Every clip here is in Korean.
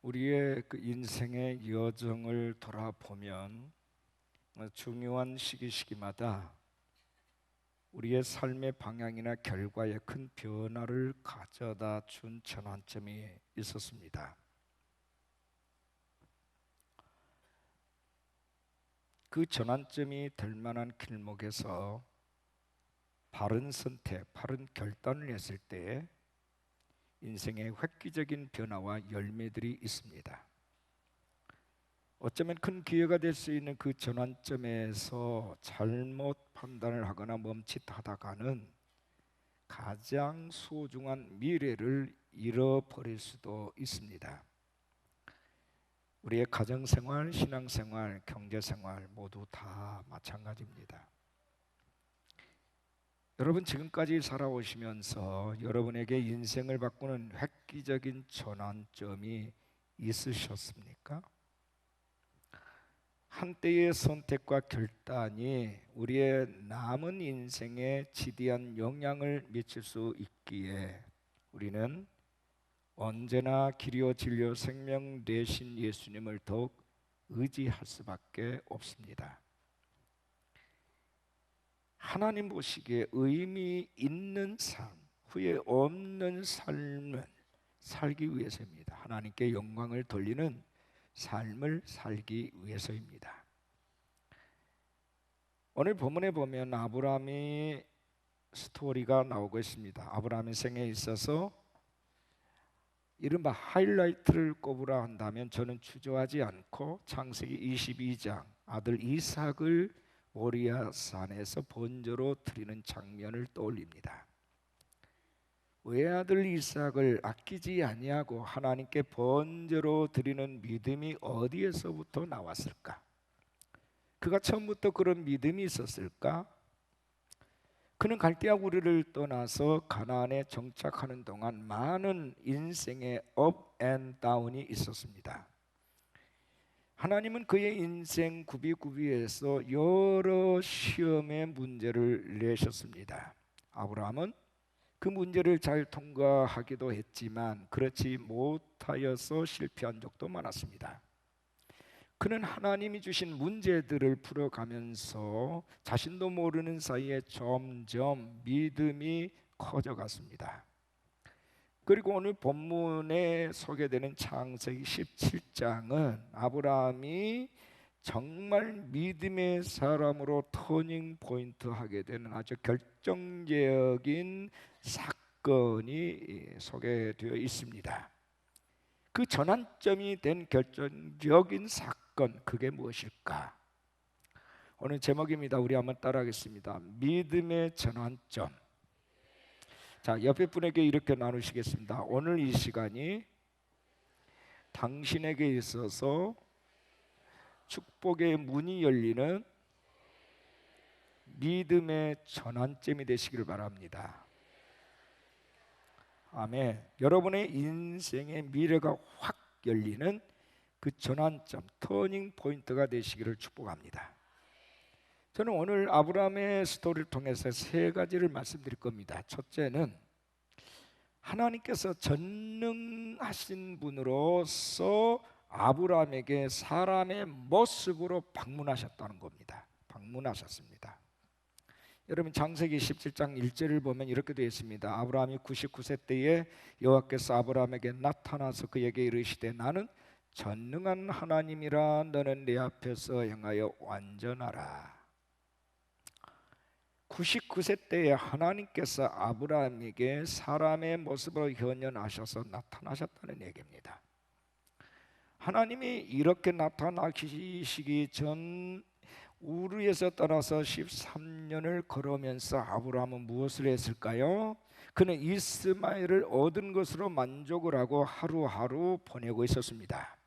우리의 그 인생의 여정을 돌아보면 중요한 시기마다 우리의 삶의 방향이나 결과에 큰 변화를 가져다 준 전환점이 있었습니다. 그 전환점이 될 만한 길목에서 바른 선택, 바른 결단을 했을 때 인생의 획기적인 변화와 열매들이 있습니다. 어쩌면 큰 기회가 될 수 있는 그 전환점에서 잘못 판단을 하거나 멈칫하다가는 가장 소중한 미래를 잃어버릴 수도 있습니다. 우리의 가정생활, 신앙생활, 경제생활 모두 다 마찬가지입니다. 여러분 지금까지 살아오시면서 여러분에게 인생을 바꾸는 획기적인 전환점이 있으셨습니까? 한때의 선택과 결단이 우리의 남은 인생에 지대한 영향을 미칠 수 있기에 우리는 언제나 길이요 진리요 생명 되신 예수님을 더욱 의지할 수밖에 없습니다. 하나님 보시기에 의미 있는 삶, 후회 없는 삶을 살기 위해서입니다. 하나님께 영광을 돌리는 삶을 살기 위해서입니다. 오늘 본문에 보면 아브라함의 스토리가 나오고 있습니다. 아브라함의 생애에 있어서 이른바 하이라이트를 꼽으라 한다면 저는 주저하지 않고 창세기 22장 아들 이삭을 모리아 산에서 번제로 드리는 장면을 떠올립니다. 외아들 이삭을 아끼지 아니하고 하나님께 번제로 드리는 믿음이 어디에서부터 나왔을까? 그가 처음부터 그런 믿음이 있었을까? 그는 갈대아 우르를 떠나서 가나안에 정착하는 동안 많은 인생의 업 앤 다운이 있었습니다. 하나님은 그의 인생 구비구비에서 여러 시험의 문제를 내셨습니다. 아브라함은 그 문제를 잘 통과하기도 했지만 그렇지 못하여서 실패한 적도 많았습니다. 그는 하나님이 주신 문제들을 풀어가면서 자신도 모르는 사이에 점점 믿음이 커져갔습니다. 그리고 오늘 본문에 소개되는 창세기 17장은 아브라함이 정말 믿음의 사람으로 터닝 포인트 하게 되는 아주 결정적인 사건이 소개되어 있습니다. 그 전환점이 된 결정적인 사건, 그게 무엇일까? 오늘 제목입니다. 우리 한번 따라하겠습니다. 믿음의 전환점. 자, 옆에 분에게 이렇게 나누시겠습니다. 오늘 이 시간이 당신에게 있어서 축복의 문이 열리는 믿음의 전환점이 되시길 바랍니다. 아멘. 여러분의 인생의 미래가 확 열리는 그 전환점, 터닝 포인트가 되시기를 축복합니다. 저는 오늘 아브라함의 스토리를 통해서 세 가지를 말씀드릴 겁니다. 첫째는 하나님께서 전능하신 분으로서 아브라함에게 사람의 모습으로 방문하셨다는 겁니다. 방문하셨습니다. 여러분 창세기 17장 1절을 보면 이렇게 되어 있습니다. 아브라함이 99세 때에 여호와께서 아브라함에게 나타나서 그에게 이르시되 나는 전능한 하나님이라 너는 내 앞에서 행하여 완전하라. 99세 때에 하나님께서 아브라함에게 사람의 모습으로 현현하셔서 나타나셨다는 얘기입니다. 하나님이 이렇게 나타나시기 전 우르에서 떠나서 13년을 걸으면서 아브라함은 무엇을 했을까요? 그는 이스마엘을 얻은 것으로 만족을 하고 하루하루 보내고 있었습니다.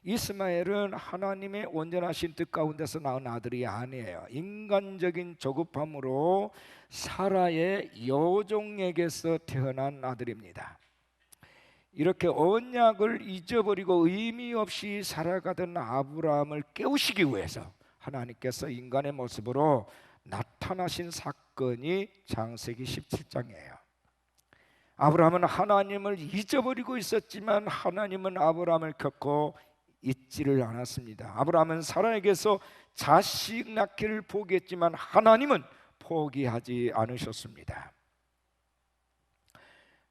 이스마엘은 하나님의 온전하신 뜻 가운데서 낳은 아들이 아니에요. 인간적인 조급함으로 사라의 여종에게서 태어난 아들입니다. 이렇게 언약을 잊어버리고 의미 없이 살아가던 아브라함을 깨우시기 위해서 하나님께서 인간의 모습으로 나타나신 사건이 창세기 17장이에요. 아브라함은 하나님을 잊어버리고 있었지만 하나님은 아브라함을 결코 잊지를 않았습니다. 아브라함은 사라에게서 자식 낳기를 포기했지만 하나님은 포기하지 않으셨습니다.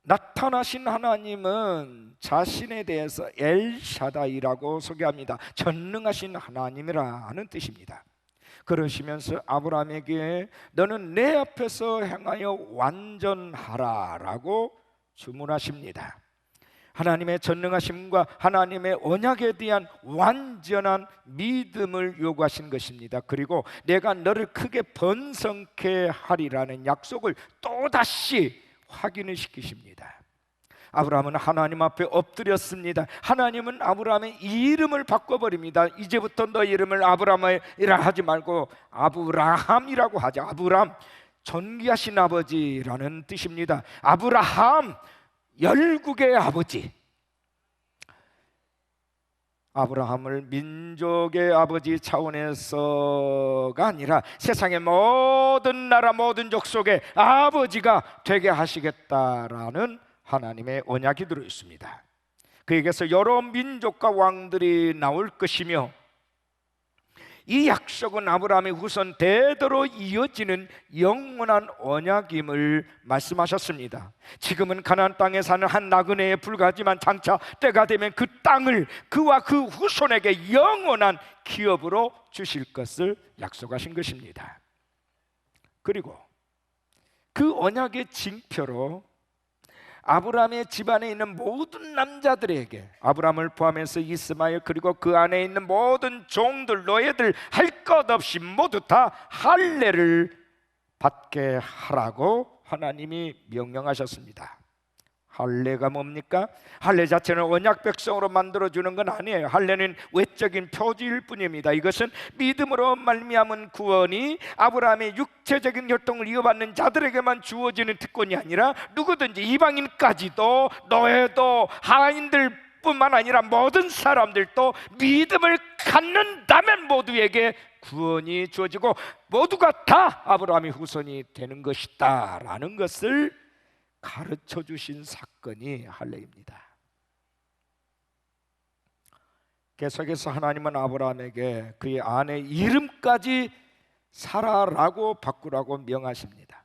나타나신 하나님은 자신에 대해서 엘샤다이라고 소개합니다. 전능하신 하나님이라는 뜻입니다. 그러시면서 아브라함에게 너는 내 앞에서 행하여 완전하라 라고 주문하십니다. 하나님의 전능하심과 하나님의 언약에 대한 완전한 믿음을 요구하신 것입니다. 그리고 내가 너를 크게 번성케 하리라는 약속을 또다시 확인을 시키십니다. 아브라함은 하나님 앞에 엎드렸습니다. 하나님은 아브라함의 이름을 바꿔버립니다. 이제부터 너 이름을 아브라함이라 하지 말고 아브라함이라고 하자. 아브라함, 존귀하신 아버지라는 뜻입니다. 아브라함, 열국의 아버지. 아브라함을 민족의 아버지 차원에서가 아니라 세상의 모든 나라 모든 족속의 아버지가 되게 하시겠다라는 하나님의 언약이 들어 있습니다. 그에게서 여러 민족과 왕들이 나올 것이며 이 약속은 아브라함의 후손 대대로 이어지는 영원한 언약임을 말씀하셨습니다. 지금은 가나안 땅에 사는 한 나그네에 불과하지만 장차 때가 되면 그 땅을 그와 그 후손에게 영원한 기업으로 주실 것을 약속하신 것입니다. 그리고 그 언약의 징표로 아브라함의 집안에 있는 모든 남자들에게, 아브라함을 포함해서 이스마엘 그리고 그 안에 있는 모든 종들, 노예들 할 것 없이 모두 다 할례를 받게 하라고 하나님이 명령하셨습니다. 할례가 뭡니까? 할례 자체는 언약 백성으로 만들어주는 건 아니에요. 할례는 외적인 표지일 뿐입니다. 이것은 믿음으로 말미암은 구원이 아브라함의 육체적인 혈통을 이어받는 자들에게만 주어지는 특권이 아니라 누구든지 이방인까지도, 노예도, 하인들 뿐만 아니라 모든 사람들도 믿음을 갖는다면 모두에게 구원이 주어지고 모두가 다 아브라함의 후손이 되는 것이다 라는 것을 가르쳐 주신 사건이 할례입니다. 계속해서 하나님은 아브라함에게 그의 아내 이름까지 사라라고 바꾸라고 명하십니다.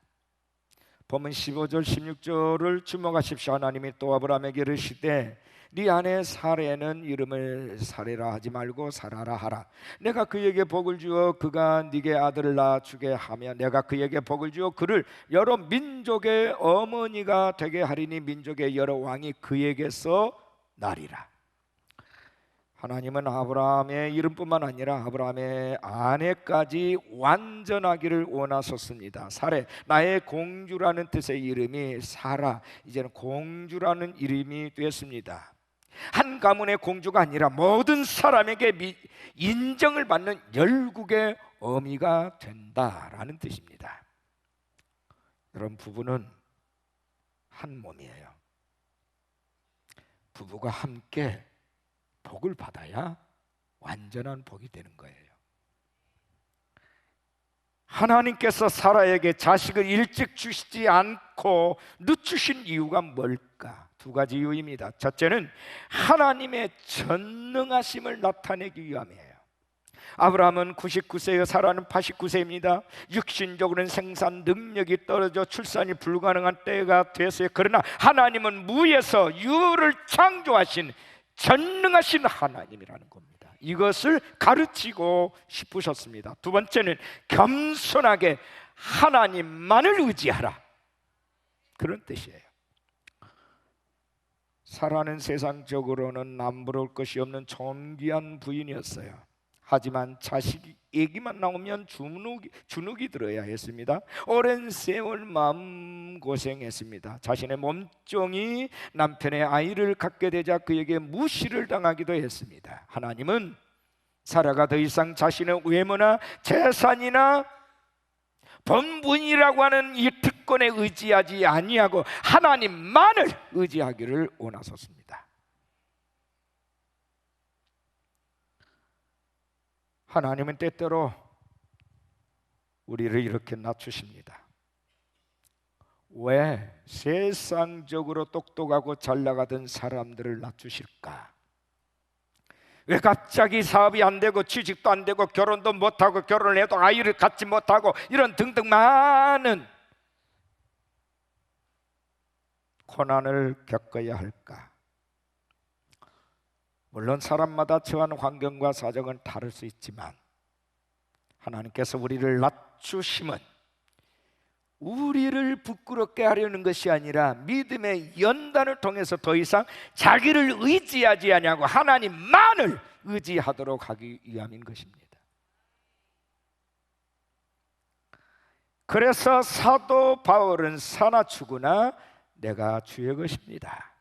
본문 15절 16절을 주목하십시오. 하나님이 또 아브라함에게 이르시되 네 아내 사레는 이름을 사레라 하지 말고 사라라 하라. 내가 그에게 복을 주어 그가 네게 아들을 낳아주게 하며 내가 그에게 복을 주어 그를 여러 민족의 어머니가 되게 하리니 민족의 여러 왕이 그에게서 나리라. 하나님은 아브라함의 이름뿐만 아니라 아브라함의 아내까지 완전하기를 원하셨습니다. 사레, 나의 공주라는 뜻의 이름이 사라, 이제는 공주라는 이름이 되었습니다. 한 가문의 공주가 아니라 모든 사람에게 인정을 받는 열국의 어미가 된다라는 뜻입니다. 여러분, 부부는 한 몸이에요. 부부가 함께 복을 받아야 완전한 복이 되는 거예요. 하나님께서 사라에게 자식을 일찍 주시지 않고 늦추신 이유가 뭘까? 두 가지 이유입니다. 첫째는 하나님의 전능하심을 나타내기 위함이에요. 아브라함은 99세여 사라는 89세입니다. 육신적으로는 생산 능력이 떨어져 출산이 불가능한 때가 됐어요. 그러나 하나님은 무에서 유를 창조하신 전능하신 하나님이라는 겁니다. 이것을 가르치고 싶으셨습니다. 두 번째는 겸손하게 하나님만을 의지하라, 그런 뜻이에요. 사라는 세상적으로는 남부러울 것이 없는 존귀한 부인이었어요. 하지만 자식이 얘기만 나오면 주눅이 들어야 했습니다. 오랜 세월 마음고생했습니다. 자신의 몸종이 남편의 아이를 갖게 되자 그에게 무시를 당하기도 했습니다. 하나님은 사라가 더 이상 자신의 외모나 재산이나 본분이라고 하는 이 특권에 의지하지 아니하고 하나님만을 의지하기를 원하셨습니다. 하나님은 때때로 우리를 이렇게 낮추십니다. 왜 세상적으로 똑똑하고 잘 나가던 사람들을 낮추실까? 왜 갑자기 사업이 안 되고 취직도 안 되고 결혼도 못하고 결혼을 해도 아이를 갖지 못하고 이런 등등 많은 고난을 겪어야 할까? 물론 사람마다 처한 환경과 사정은 다를 수 있지만 하나님께서 우리를 낮추심은 우리를 부끄럽게 하려는 것이 아니라 믿음의 연단을 통해서 더 이상 자기를 의지하지 아니하고 하나님만을 의지하도록 하기 위함인 것입니다. 그래서 사도 바울은 사나 죽으나 내가 주의 것입니다.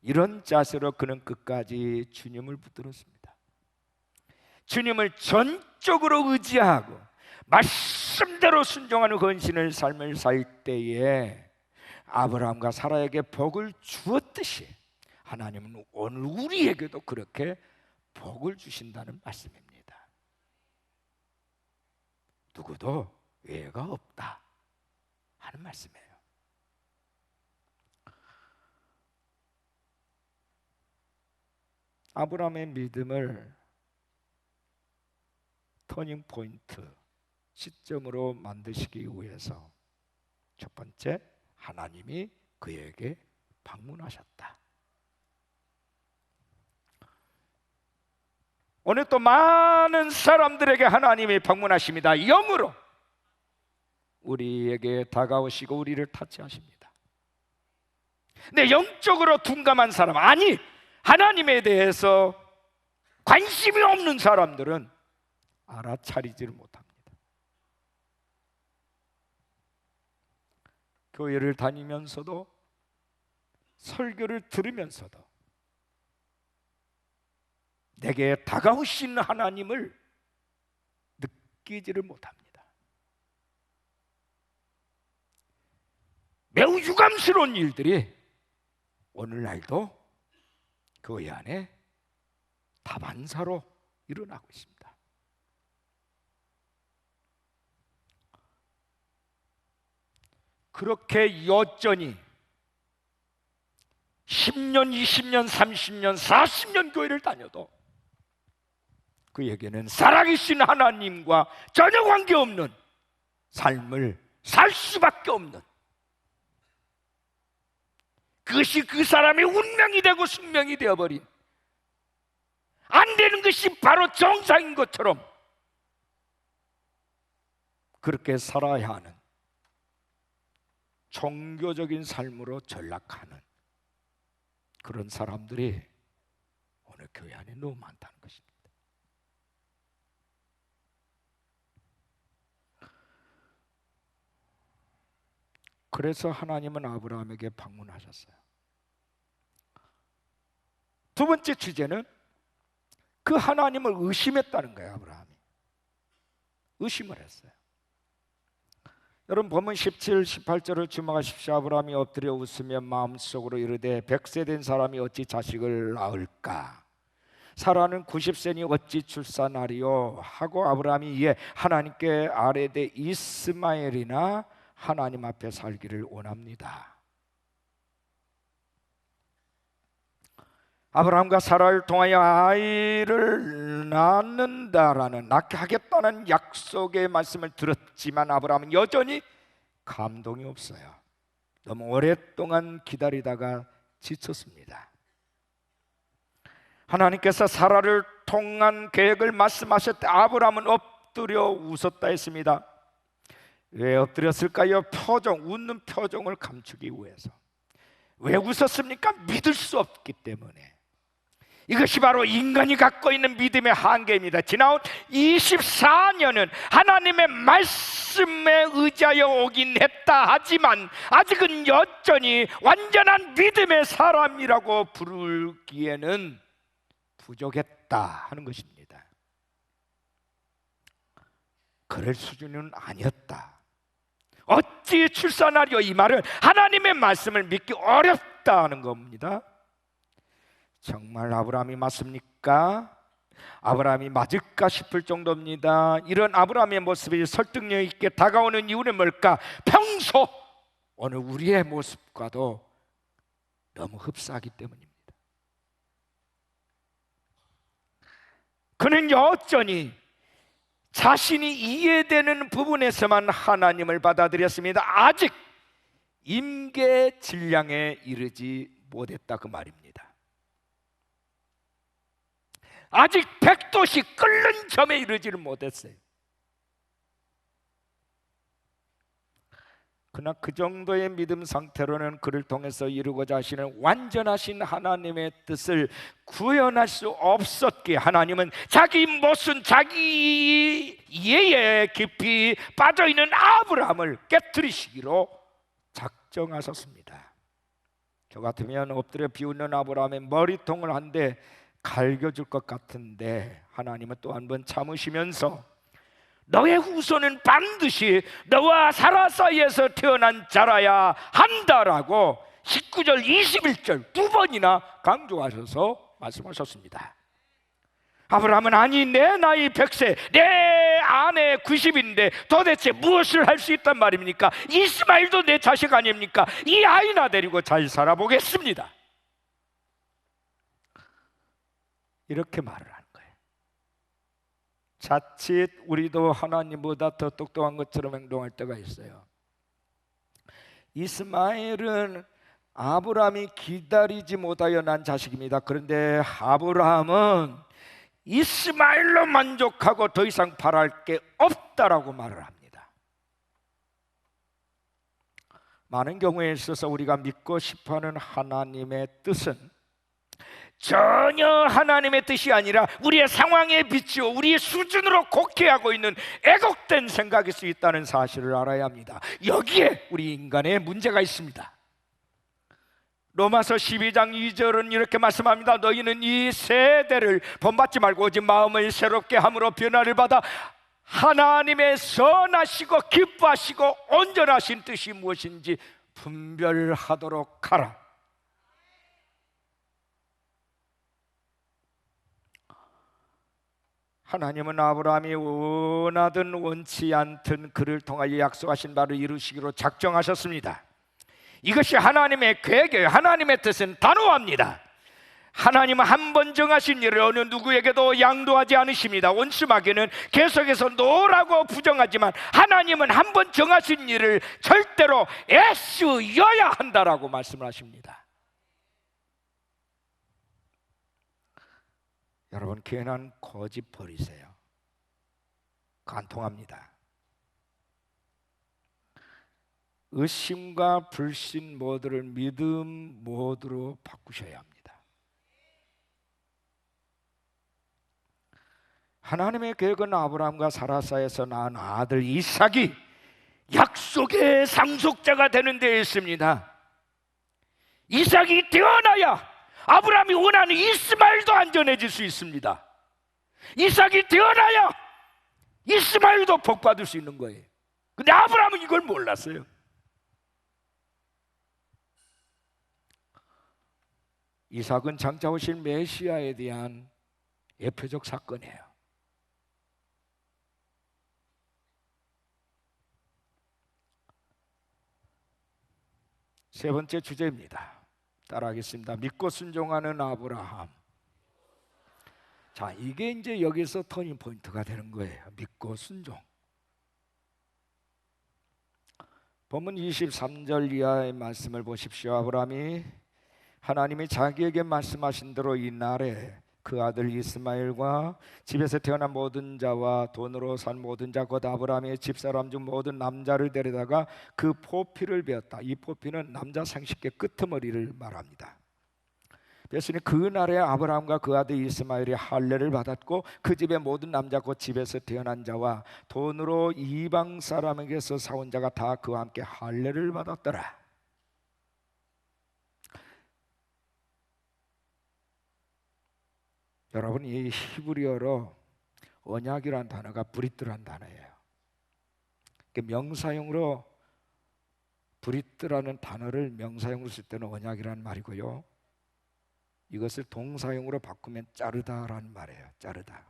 이런 자세로 그는 끝까지 주님을 붙들었습니다. 주님을 전적으로 의지하고 말씀대로 순종하는 헌신의 삶을 살 때에 아브라함과 사라에게 복을 주었듯이 하나님은 오늘 우리에게도 그렇게 복을 주신다는 말씀입니다. 누구도 예외가 없다 하는 말씀이에요. 아브라함의 믿음을 터닝 포인트 시점으로 만드시기 위해서 첫 번째, 하나님이 그에게 방문하셨다. 오늘 또 많은 사람들에게 하나님이 방문하십니다. 영으로 우리에게 다가오시고 우리를 타치하십니다. 근데 영적으로 둔감한 사람, 아니 하나님에 대해서 관심이 없는 사람들은 알아차리지를 못합니다. 교회를 다니면서도 설교를 들으면서도 내게 다가오신 하나님을 느끼지를 못합니다. 매우 유감스러운 일들이 오늘날도 교회 안에 다반사로 일어나고 있습니다. 그렇게 여전히 10년, 20년, 30년, 40년 교회를 다녀도 그에게는 살아계신 하나님과 전혀 관계없는 삶을 살 수밖에 없는, 그것이 그 사람의 운명이 되고 숙명이 되어버린, 안 되는 것이 바로 정상인 것처럼 그렇게 살아야 하는 종교적인 삶으로 전락하는 그런 사람들이 오늘 교회 안에 너무 많다는 것입니다. 그래서 하나님은 아브라함에게 방문하셨어요. 두 번째 주제는 그 하나님을 의심했다는 거예요. 아브라함이 의심을 했어요. 여러분 본문 17, 18절을 주목하십시오. 아브라함이 엎드려 웃으며 마음속으로 이르되 100세 된 사람이 어찌 자식을 낳을까? 사라는 90세니 어찌 출산하리요? 하고 아브라함이 이에 하나님께 아뢰되 이스마엘이나 하나님 앞에 살기를 원합니다. 아브라함과 사라를 통하여 아이를 낳게 하겠다는 약속의 말씀을 들었지만 아브라함은 여전히 감동이 없어요. 너무 오랫동안 기다리다가 지쳤습니다. 하나님께서 사라를 통한 계획을 말씀하실 때 아브라함은 엎드려 웃었다 했습니다. 왜 엎드렸을까요? 웃는 표정을 감추기 위해서. 왜 웃었습니까? 믿을 수 없기 때문에. 이것이 바로 인간이 갖고 있는 믿음의 한계입니다. 지나온 24년은 하나님의 말씀에 의지하여 오긴 했다 하지만 아직은 여전히 완전한 믿음의 사람이라고 부르기에는 부족했다 하는 것입니다. 그럴 수준은 아니었다. 어찌 출산하려, 이 말은 하나님의 말씀을 믿기 어렵다 하는 겁니다. 정말 아브라함이 맞습니까? 아브라함이 맞을까 싶을 정도입니다. 이런 아브라함의 모습이 설득력 있게 다가오는 이유는 뭘까? 평소 오늘 우리의 모습과도 너무 흡사하기 때문입니다. 그는 여전히 자신이 이해되는 부분에서만 하나님을 받아들였습니다. 아직 임계 질량에 이르지 못했다 그 말입니다. 아직 100도씩 끓는 점에 이르지를 못했어요. 그러나 그 정도의 믿음 상태로는 그를 통해서 이루고자 하시는 완전하신 하나님의 뜻을 구현할 수 없었기에 하나님은 자기 모순, 자기 이해에 깊이 빠져있는 아브라함을 깨트리시기로 작정하셨습니다. 저 같으면 엎드려 비웃는 아브라함의 머리통을 한 대 갈겨줄 것 같은데 하나님은 또 한 번 참으시면서 너의 후손은 반드시 너와 사라 사이에서 태어난 자라야 한다라고 19절 21절 두 번이나 강조하셔서 말씀하셨습니다. 아브라함은 아니 내 나이 100세 내 아내 90인데 도대체 무엇을 할 수 있단 말입니까? 이스마엘도 내 자식 아닙니까? 이 아이나 데리고 잘 살아보겠습니다. 이렇게 말을 하는 거예요. 자칫 우리도 하나님보다 더 똑똑한 것처럼 행동할 때가 있어요. 이스마엘은 아브라함이 기다리지 못하여 난 자식입니다. 그런데 아브라함은 이스마엘로 만족하고 더 이상 바랄 게 없다라고 말을 합니다. 많은 경우에 있어서 우리가 믿고 싶어하는 하나님의 뜻은 전혀 하나님의 뜻이 아니라 우리의 상황에 비추어 우리의 수준으로 곡해하고 있는 애곡된 생각일 수 있다는 사실을 알아야 합니다. 여기에 우리 인간의 문제가 있습니다. 로마서 12장 2절은 이렇게 말씀합니다. 너희는 이 세대를 본받지 말고 오직 마음을 새롭게 함으로 변화를 받아 하나님의 선하시고 기뻐하시고 온전하신 뜻이 무엇인지 분별하도록 하라. 하나님은 아브라함이 원하든 원치 않든 그를 통하여 약속하신 바를 이루시기로 작정하셨습니다. 이것이 하나님의 계획이에요. 하나님의 뜻은 단호합니다. 하나님은 한 번 정하신 일을 어느 누구에게도 양도하지 않으십니다. 원수마귀는 계속해서 노라고 부정하지만 하나님은 한 번 정하신 일을 절대로 애쓰여야 한다라고 말씀을 하십니다. 여러분, 괜한 고집 버리세요. 간통합니다. 의심과 불신 모드를 믿음 모드로 바꾸셔야 합니다. 하나님의 계획은 아브라함과 사라 사이에서 낳은 아들 이삭이 약속의 상속자가 되는 데 있습니다. 이삭이 태어나야 아브라함이 원하는 이스마엘도 안전해질 수 있습니다. 이삭이 태어나야 이스마엘도 복받을 수 있는 거예요. 근데 아브라함은 이걸 몰랐어요. 이삭은 장차 오실 메시아에 대한 예표적 사건이에요. 세 번째 주제입니다. 따라하겠습니다. 믿고 순종하는 아브라함. 자, 이게 이제 여기서 터닝 포인트가 되는 거예요. 믿고 순종. 본문 23절 이하의 말씀을 보십시오. 아브라함이 하나님이 자기에게 말씀하신 대로 이 날에 그 아들 이스마엘과 집에서 태어난 모든 자와 돈으로 산 모든 자 곧 아브라함의 집사람 중 모든 남자를 데려다가 그 포피를 베었다. 이 포피는 남자 생식계 끄트머리를 말합니다. 그랬으니 그 날에 아브라함과 그 아들 이스마엘이 할례를 받았고 그 집의 모든 남자 곧 집에서 태어난 자와 돈으로 이방 사람에게서 사온 자가 다 그와 함께 할례를 받았더라. 여러분, 이 히브리어로 언약이라는 단어가 브리트라는 단어예요. 명사형으로 브리트라는 단어를 명사형으로 쓸 때는 언약이라는 말이고요, 이것을 동사형으로 바꾸면 자르다라는 말이에요. 자르다.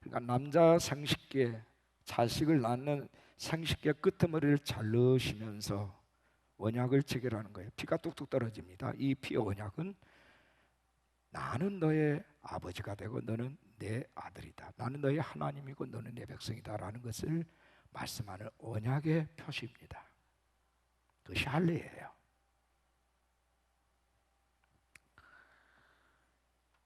그러니까 남자 생식기에 자식을 낳는 생식기의 끄트머리를 자르시면서 언약을 체결하는 거예요. 피가 뚝뚝 떨어집니다. 이 피의 언약은 나는 너의 아버지가 되고 너는 내 아들이다. 나는 너의 하나님이고 너는 내 백성이다 라는 것을 말씀하는 언약의 표시입니다. 그것이 할례예요.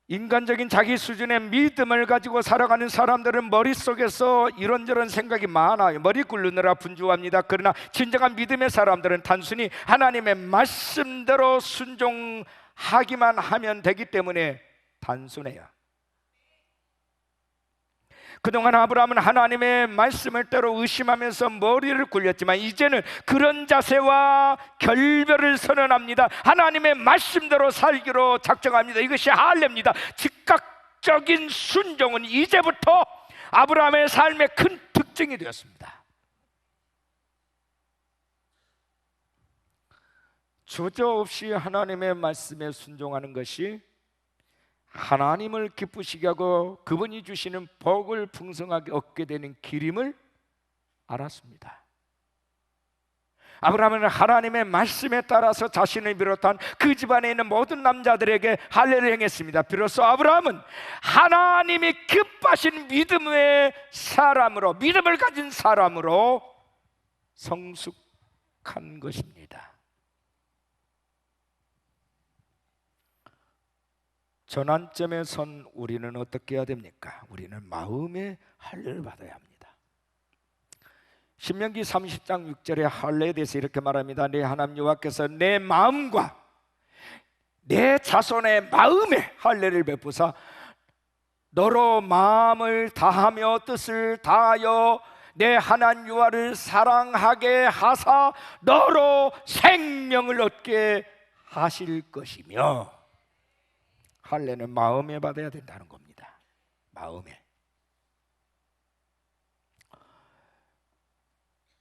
인간적인 자기 수준의 믿음을 가지고 살아가는 사람들은 머릿속에서 이런저런 생각이 많아요. 머리 굴르느라 분주합니다. 그러나 진정한 믿음의 사람들은 단순히 하나님의 말씀대로 순종하기만 하면 되기 때문에 단순해요. 그동안 아브라함은 하나님의 말씀을 때로 의심하면서 머리를 굴렸지만 이제는 그런 자세와 결별을 선언합니다. 하나님의 말씀대로 살기로 작정합니다. 이것이 할례입니다. 즉각적인 순종은 이제부터 아브라함의 삶의 큰 특징이 되었습니다. 주저없이 하나님의 말씀에 순종하는 것이 하나님을 기쁘시게 하고 그분이 주시는 복을 풍성하게 얻게 되는 길임을 알았습니다. 아브라함은 하나님의 말씀에 따라서 자신을 비롯한 그 집안에 있는 모든 남자들에게 할례를 행했습니다. 비로소 아브라함은 하나님이 기뻐하신 믿음의 사람으로, 믿음을 가진 사람으로 성숙한 것입니다. 전환점에 선 우리는 어떻게 해야 됩니까? 우리는 마음의 할례를 받아야 합니다. 신명기 30장 6절에 할례에 대해서 이렇게 말합니다. 내 하나님 여호와께서 내 마음과 내 자손의 마음에 할례를 베푸사 너로 마음을 다하며 뜻을 다하여 내 하나님 여호와를 사랑하게 하사 너로 생명을 얻게 하실 것이며, 할례는 마음에 받아야 된다는 겁니다. 마음에.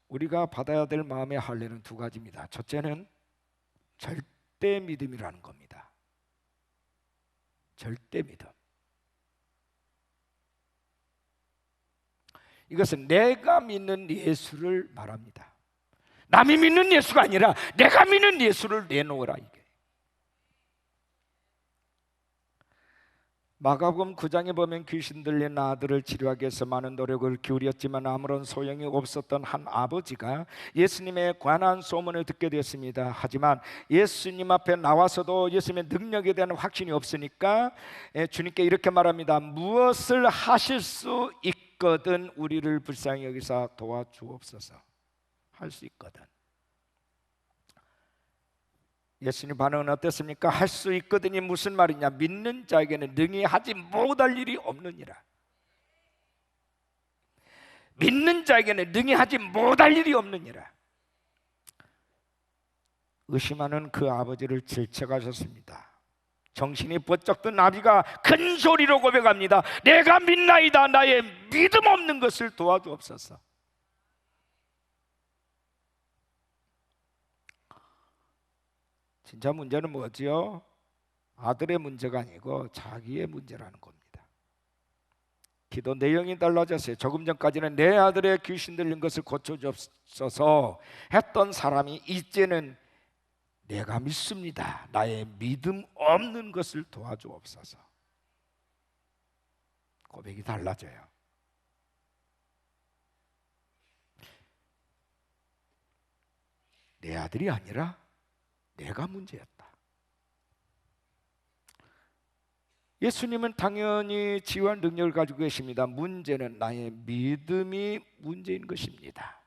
우리가 받아야 될 마음의 할례는 두 가지입니다. 첫째는 절대 믿음이라는 겁니다. 절대 믿음. 이것은 내가 믿는 예수를 말합니다. 남이 믿는 예수가 아니라 내가 믿는 예수를 내놓으라, 이게. 마가복음 9장에 보면 귀신 들린 아들을 치료하기 위해서 많은 노력을 기울였지만 아무런 소용이 없었던 한 아버지가 예수님에 관한 소문을 듣게 되었습니다. 하지만 예수님 앞에 나와서도 예수님의 능력에 대한 확신이 없으니까 주님께 이렇게 말합니다. 무엇을 하실 수 있거든 우리를 불쌍히 여기사 도와주옵소서. 할 수 있거든. 예수님 반응은 어땠습니까? 할 수 있거든이 무슨 말이냐? 믿는 자에게는 능히 하지 못할 일이 없느니라. 믿는 자에게는 능히 하지 못할 일이 없느니라. 의심하는 그 아버지를 질책하셨습니다. 정신이 번쩍 든 아비가 큰 소리로 고백합니다. 내가 믿나이다. 나의 믿음 없는 것을 도와주옵소서. 진짜 문제는 뭐지요? 아들의 문제가 아니고 자기의 문제라는 겁니다. 기도 내용이 달라졌어요. 조금 전까지는 내 아들의 귀신 들린 것을 고쳐주옵소서 했던 사람이 이제는 내가 믿습니다. 나의 믿음 없는 것을 도와주옵소서. 고백이 달라져요. 내 아들이 아니라 내가 문제였다. 예수님은 당연히 지혜와 능력을 가지고 계십니다. 문제는 나의 믿음이 문제인 것입니다.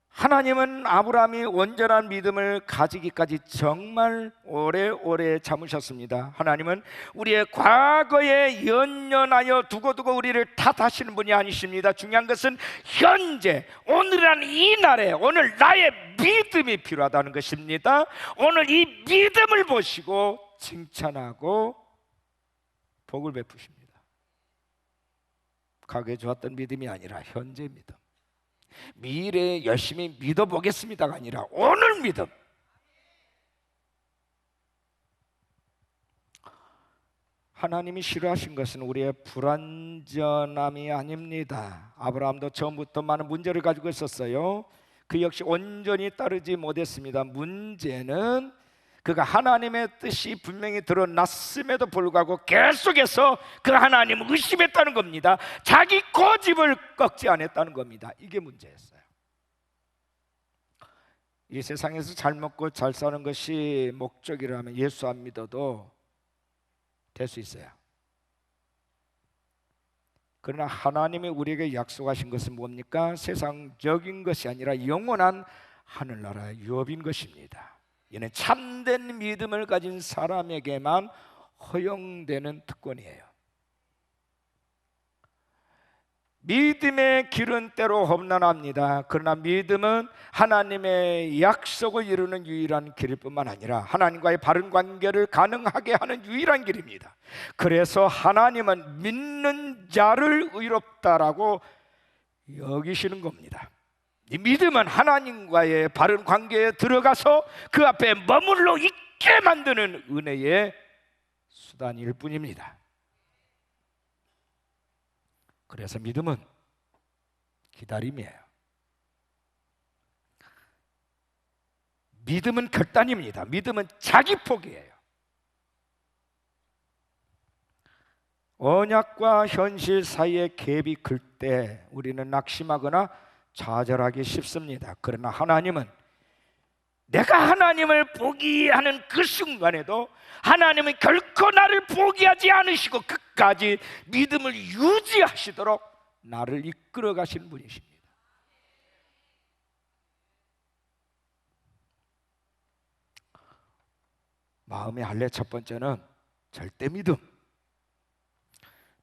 하나님은 아브라함이 온전한 믿음을 가지기까지 정말 오래오래 참으셨습니다. 하나님은 우리의 과거에 연연하여 두고두고 우리를 탓하시는 분이 아니십니다. 중요한 것은 현재, 오늘이라는 이 날에 오늘 나의 믿음이 필요하다는 것입니다. 오늘 이 믿음을 보시고 칭찬하고 복을 베푸십니다. 과거에 좋았던 믿음이 아니라 현재 믿음. 미래에 열심히 믿어보겠습니다가 아니라 오늘 믿음. 하나님이 싫어하신 것은 우리의 불완전함이 아닙니다. 아브라함도 처음부터 많은 문제를 가지고 있었어요. 그 역시 온전히 따르지 못했습니다. 문제는 그가 하나님의 뜻이 분명히 드러났음에도 불구하고 계속해서 그 하나님을 의심했다는 겁니다. 자기 고집을 꺾지 않았다는 겁니다. 이게 문제였어요. 이 세상에서 잘 먹고 잘 사는 것이 목적이라면 예수 안 믿어도 될 수 있어요. 그러나 하나님이 우리에게 약속하신 것은 뭡니까? 세상적인 것이 아니라 영원한 하늘나라의 유업인 것입니다. 이는 참된 믿음을 가진 사람에게만 허용되는 특권이에요. 믿음의 길은 때로 험난합니다. 그러나 믿음은 하나님의 약속을 이루는 유일한 길일 뿐만 아니라 하나님과의 바른 관계를 가능하게 하는 유일한 길입니다. 그래서 하나님은 믿는 자를 의롭다라고 여기시는 겁니다. 이 믿음은 하나님과의 바른 관계에 들어가서 그 앞에 머물러 있게 만드는 은혜의 수단일 뿐입니다. 그래서 믿음은 기다림이에요. 믿음은 결단입니다. 믿음은 자기 포기예요. 언약과 현실 사이의 갭이 클 때 우리는 낙심하거나 좌절하기 쉽습니다. 그러나 하나님은 내가 하나님을 포기하는 그 순간에도 하나님은 결코 나를 포기하지 않으시고 끝까지 믿음을 유지하시도록 나를 이끌어 가신 분이십니다. 마음의 할례 첫 번째는 절대 믿음,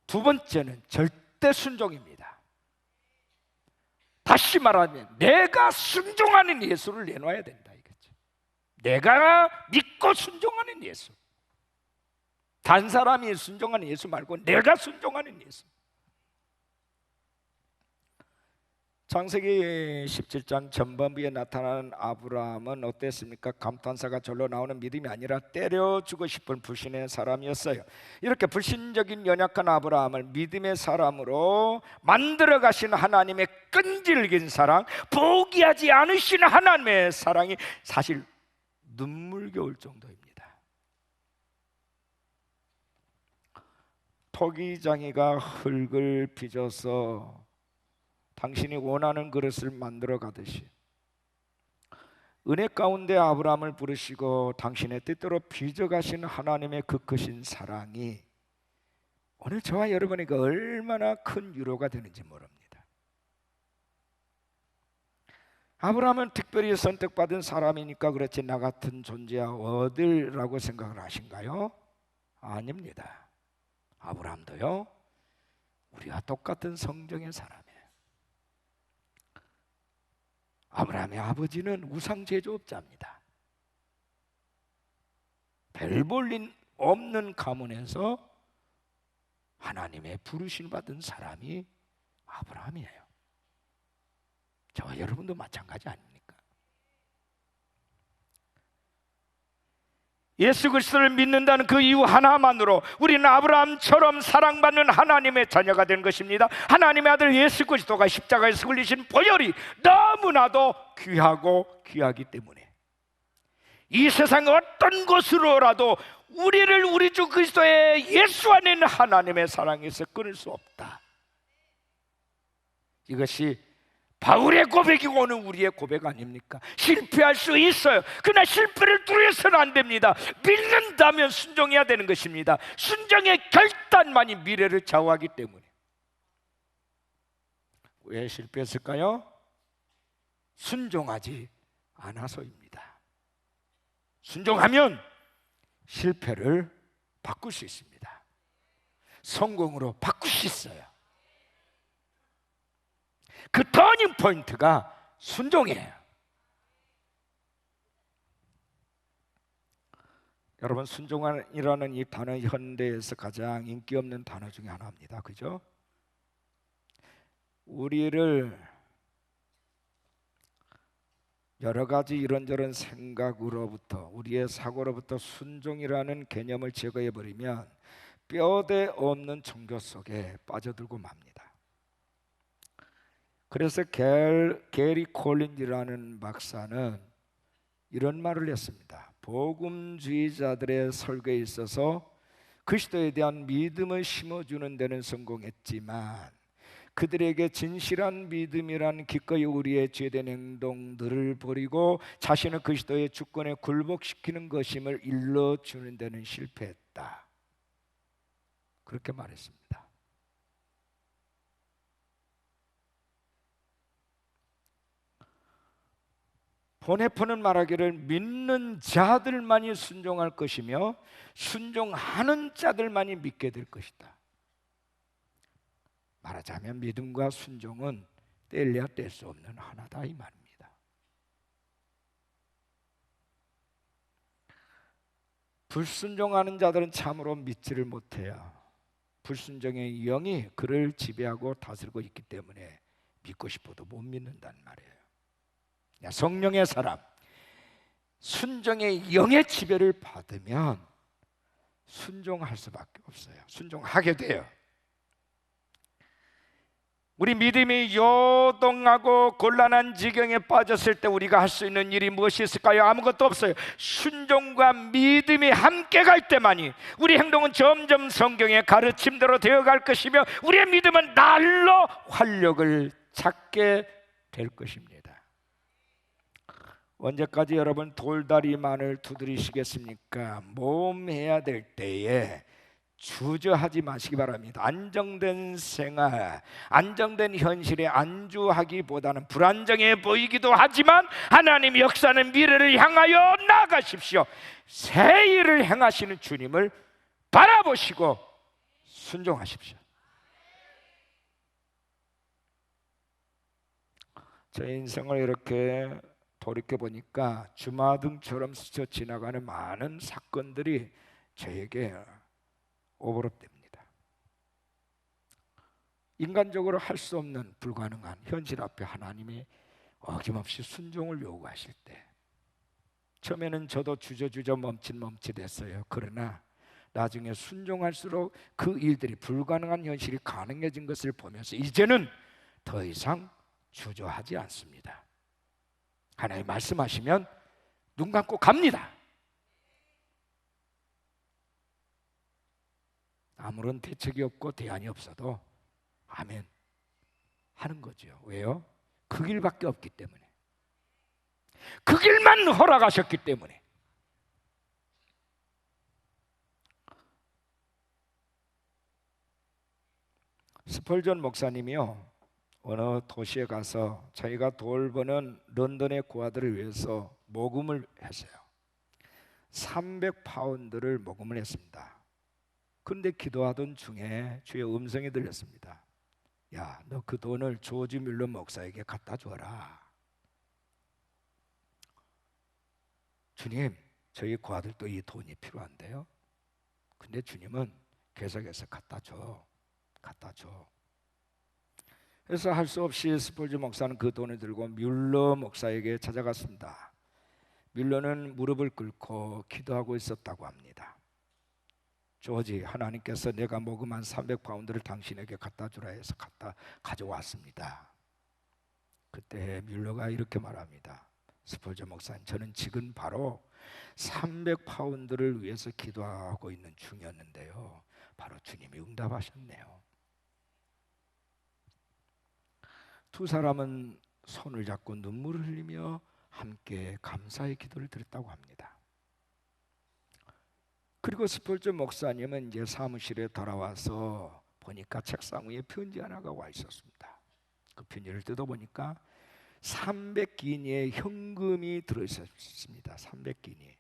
두 번째는 절대 순종입니다. 다시 말하면 내가 순종하는 예수를 내놔야 된다 이거죠. 내가 믿고 순종하는 예수, 단 사람이 순종하는 예수 말고 내가 순종하는 예수. 창세기 17장 전반부에 나타나는 아브라함은 어땠습니까? 감탄사가 절로 나오는 믿음이 아니라 때려주고 싶은 불신의 사람이었어요. 이렇게 불신적인 연약한 아브라함을 믿음의 사람으로 만들어 가신 하나님의 끈질긴 사랑, 포기하지 않으신 하나님의 사랑이 사실 눈물겨울 정도입니다. 토기장이가 흙을 빚어서 당신이 원하는 그릇을 만들어 가듯이 은혜 가운데 아브라함을 부르시고 당신의 뜻대로 빚어가신 하나님의 그 크신 사랑이 오늘 저와 여러분에게 얼마나 큰 위로가 되는지 모릅니다. 아브라함은 특별히 선택받은 사람이니까 그렇지 나 같은 존재야 어딜라고 생각을 하신가요? 아닙니다. 아브라함도요 우리와 똑같은 성정의 사람이에요. 아브라함의 아버지는 우상 제조업자입니다. 별 볼 일 없는 가문에서 하나님의 부르심 받은 사람이 아브라함이에요. 저와 여러분도 마찬가지 아닙니까? 예수 그리스도를 믿는다는 그 이유 하나만으로 우리는 아브라함처럼 사랑받는 하나님의 자녀가 된 것입니다. 하나님의 아들 예수 그리스도가 십자가에서 흘리신 보혈이 너무나도 귀하고 귀하기 때문에 이 세상 어떤 곳으로라도 우리를 우리 주 그리스도의 예수 안에 있는 하나님의 사랑에서 끊을 수 없다. 이것이 바울의 고백이고 오늘 우리의 고백 아닙니까? 실패할 수 있어요. 그러나 실패를 두려워서는 안 됩니다. 믿는다면 순종해야 되는 것입니다. 순종의 결단만이 미래를 좌우하기 때문에. 왜 실패했을까요? 순종하지 않아서입니다. 순종하면 실패를 바꿀 수 있습니다. 성공으로 바꿀 수 있어요. 그 터닝 포인트가 순종이에요. 여러분 순종이라는 이 단어 현대에서 가장 인기 없는 단어 중에 하나입니다. 그죠? 우리를 여러 가지 이런저런 생각으로부터 우리의 사고로부터 순종이라는 개념을 제거해 버리면 뼈대 없는 종교 속에 빠져들고 맙니다. 그래서 게리 콜린이라는 박사는 이런 말을 했습니다. 복음주의자들의 설교에 있어서 그리스도에 대한 믿음을 심어주는 데는 성공했지만 그들에게 진실한 믿음이란 기꺼이 우리의 죄된 행동들을 버리고 자신을 그리스도의 주권에 굴복시키는 것임을 일러주는 데는 실패했다. 그렇게 말했습니다. 보네포는 말하기를 믿는 자들만이 순종할 것이며 순종하는 자들만이 믿게 될 것이다. 말하자면 믿음과 순종은 뗄래야 뗄 수 없는 하나다 이 말입니다. 불순종하는 자들은 참으로 믿지를 못해요. 불순종의 영이 그를 지배하고 다스리고 있기 때문에 믿고 싶어도 못 믿는다는 말이에요. 성령의 사람, 순종의 영의 지배를 받으면 순종할 수밖에 없어요. 순종하게 돼요. 우리 믿음이 요동하고 곤란한 지경에 빠졌을 때 우리가 할 수 있는 일이 무엇이 있을까요? 아무것도 없어요. 순종과 믿음이 함께 갈 때만이 우리 행동은 점점 성경의 가르침대로 되어갈 것이며 우리의 믿음은 날로 활력을 찾게 될 것입니다. 언제까지 여러분 돌다리만을 두드리시겠습니까? 모험해야 될 때에 주저하지 마시기 바랍니다. 안정된 생활, 안정된 현실에 안주하기보다는 불안정해 보이기도 하지만 하나님의 역사는 미래를 향하여 나아가십시오. 새 일을 행하시는 주님을 바라보시고 순종하십시오. 제 인생을 이렇게 돌이켜보니까 주마등처럼 스쳐 지나가는 많은 사건들이 저에게 오버랩됩니다. 인간적으로 할 수 없는 불가능한 현실 앞에 하나님이 어김없이 순종을 요구하실 때 처음에는 저도 주저주저 멈칫멈칫했어요. 그러나 나중에 순종할수록 그 일들이 불가능한 현실이 가능해진 것을 보면서 이제는 더 이상 주저하지 않습니다. 하나님 말씀하시면 눈 감고 갑니다. 아무런 대책이 없고 대안이 없어도 아멘 하는 거죠. 왜요? 그 길밖에 없기 때문에, 그 길만 허락하셨기 때문에. 스펄전 목사님이요, 어느 도시에 가서 자기가 돌보는 런던의 고아들을 위해서 모금을 했어요. 300파운드를 모금을 했습니다. 그런데 기도하던 중에 주의 음성이 들렸습니다. 야, 너 그 돈을 조지 뮬러 목사에게 갖다 줘라. 주님, 저희 고아들도 이 돈이 필요한데요. 근데 주님은 계속해서 갖다 줘. 그래서 할 수 없이 스폴즈 목사는 그 돈을 들고 뮬러 목사에게 찾아갔습니다. 뮬러는 무릎을 꿇고 기도하고 있었다고 합니다. 조지, 하나님께서 내가 모금한 300파운드를 당신에게 갖다 주라 해서 가져왔습니다. 그때 뮬러가 이렇게 말합니다. 스폴저 목사님, 저는 지금 바로 300파운드를 위해서 기도하고 있는 중이었는데요, 바로 주님이 응답하셨네요. 두 사람은 손을 잡고 눈물을 흘리며 함께 감사의 기도를 드렸다고 합니다. 그리고 스폴저 목사님은 이제 사무실에 돌아와서 보니까 책상 위에 편지 하나가 와 있었습니다. 그 편지를 뜯어보니까 300기니의 현금이 들어있었습니다. 300기니.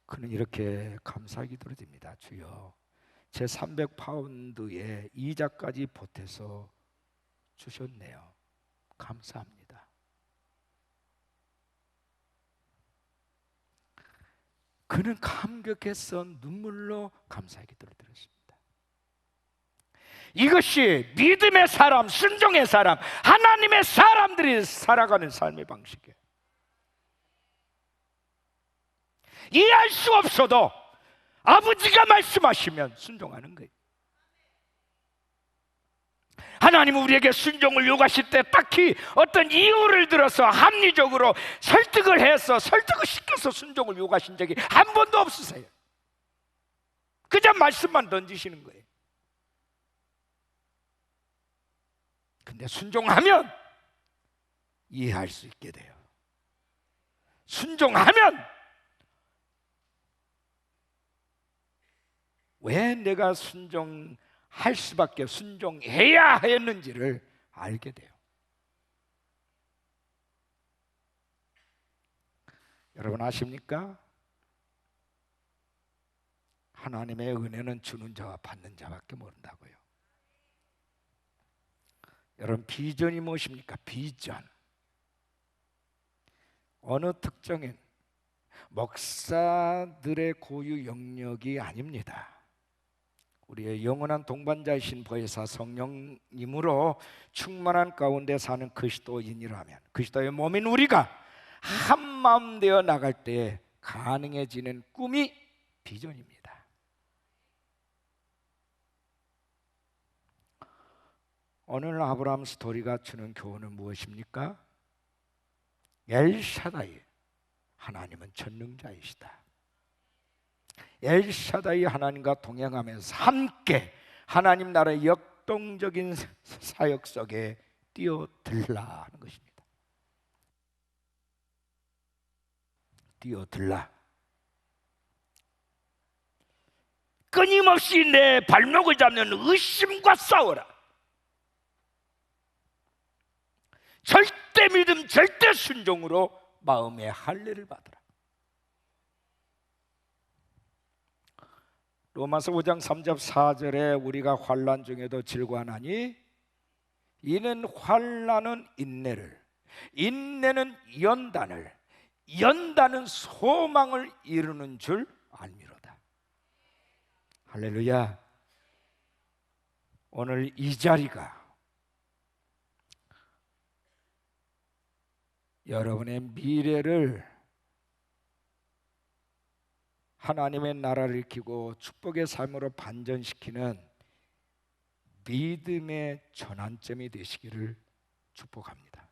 그는 이렇게 감사 기도를 드립니다. 주여, 제 300파운드에 이자까지 보태서 주셨네요. 감사합니다. 그는 감격해서 눈물로 감사의 기도를 드렸습니다. 이것이 믿음의 사람, 순종의 사람, 하나님의 사람들이 살아가는 삶의 방식이에요. 이해할 수 없어도 아버지가 말씀하시면 순종하는 거예요. 하나님은 우리에게 순종을 요구하실 때 딱히 어떤 이유를 들어서 합리적으로 설득을 시켜서 순종을 요구하신 적이 한 번도 없으세요. 그저 말씀만 던지시는 거예요. 근데 순종하면 이해할 수 있게 돼요. 순종하면 왜 내가 순종할 수밖에, 순종해야 했는지를 알게 돼요. 여러분 아십니까? 하나님의 은혜는 주는 자와 받는 자밖에 모른다고요. 여러분 비전이 무엇입니까? 비전. 어느 특정인 목사들의 고유 영역이 아닙니다. 우리의 영원한 동반자이신 보혜사 성령님으로 충만한 가운데 사는 그리스도인이라면, 그리스도의 몸인 우리가 한 마음 되어 나갈 때 가능해지는 꿈이 비전입니다. 오늘 아브라함 스토리가 주는 교훈은 무엇입니까? 엘샤다이, 하나님은 전능자이시다. 엘샤다이 하나님과 동행하면서 함께 하나님 나라의 역동적인 사역 속에 뛰어들라 하는 것입니다. 뛰어들라. 끊임없이 내 발목을 잡는 의심과 싸워라. 절대 믿음, 절대 순종으로 마음의 할례를 받으라. 로마서 5장 3절 4절에 우리가 환난 중에도 즐거워하나니 이는 환난은 인내를, 인내는 연단을, 연단은 소망을 이루는 줄 알미로다. 할렐루야. 오늘 이 자리가 여러분의 미래를 하나님의 나라를 일으키고 축복의 삶으로 반전시키는 믿음의 전환점이 되시기를 축복합니다.